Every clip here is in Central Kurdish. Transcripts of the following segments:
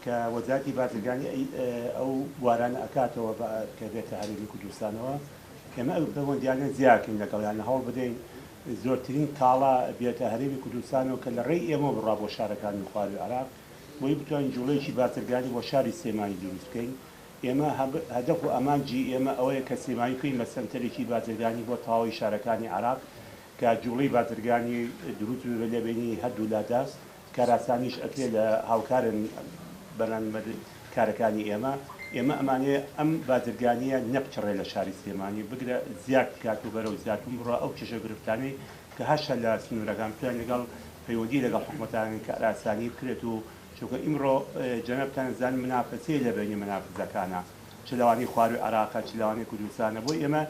کە وەزارەتی بازرگانی ئەو بوارانە ئەکاتەوە کە بێتە هەرێمی کوردستانەوە ئێمە ئەو پەیوەندیانە زیاکەین لەگەڵیان هەوڵ بدەین زۆرترین کاڵا بێتە هەرێمی کوردستانەوە کە لە ڕێی ئێمە بڕا بۆ شارەکانی خواروی عراق بۆی بتوانین جوڵەیەکی بازرگانی بۆ شاری سێمانی دروست بکەین. ئێمە هەدەف و ئەمانجی ئێمە ئەوەیە کە سێمانی بکەین بە سنتەرێکی بازرگانی بۆ تەواوی شارەکانی عراق کە جوڵەی بازرگانی دروست بێ لە بینی هەردوو لاداست کاراسانیش ئەکرێت لە هاوکارن بەرامبەر کارەکانی ئێمە ئەمانەیە ئەم بازرگانیە نەپچڕێ لە شاری سلێمانی بگرە زیاد بکات و بەرەو زیاتون بڕە ئەو چێژە گرفتانەی کە هەشە لە سنوورەکان بتوانین لەگەڵ پەیوەندی لەگەڵ حکومەتانی کاراسانی بکرێت و چونکە ئیمڕۆ جەنەبتان زان منافەسەیە لە بینی منافزەکانە چ لەوانەی خواروی عراقە چ لەوانەی کوردستانە بۆ ئێمە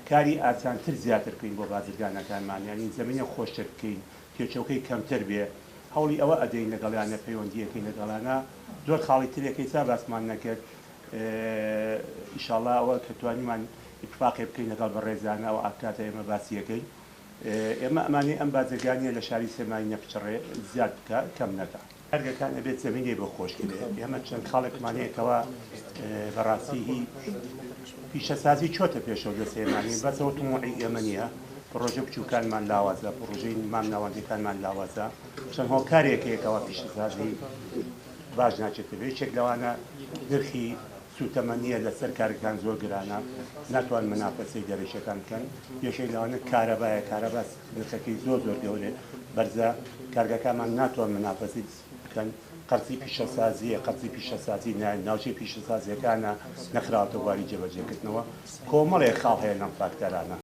کاری ئاسانتر زیاتر بکەین بۆ بازرگانەکانمان یانی زەمینە خۆشتر بکەین پێچەوکەی کەمتر بێ هەوڵی ئەوە ئەدەین لەگەڵیانە پەیوەندیەکەی لەگەڵانە زۆر خاڵی ترێکی سا باسمان نەکرد ئیشاڵڵا ئەوە کە توانیمان اتفاقی بکەین لەگەڵ بە ڕێزانە و ئاکاتە ئێمە باسیەکەی ئێمە ئەمانەی ئەم بازرگانیە لە شاری سێمانی نەپچڕێ زیاد بکە کەم نەکە هەرگەکان ئەبێت زەمینەی بۆ خۆشکرێ ئێمە چەند خاڵێکمانەیەکەوە بەڕاستی پیشەسازی چۆتە پێشەوە لە سێمانی بەسەوە توموعی ئێمە نییە پرۆژە بچووکانمان لاوازە پرۆژەی مام ناوەندەکانمان لاوازە چەند هۆکارێکەکەوە پیشەسازی باش ناچێتەوە یەکێک لەوانە نرخی سوتەمەنیە لەسەر کارەکان زۆر گرانە ناتوان منافەسەی دەرەشەکان بکەن یەکێک لەوانە کارەبایە کارەبا نرخەکەی زۆر گەورێ بەرزە کارگەکانمان ناتوان منافەسی بکەن قەرزی پیشەسازی ناوچەی پیشەسازیەکانە نەخراوەتە واری جێبەجێکردنەوە کۆمەڵێک خاڵ هەیە لەم فاکتەرانە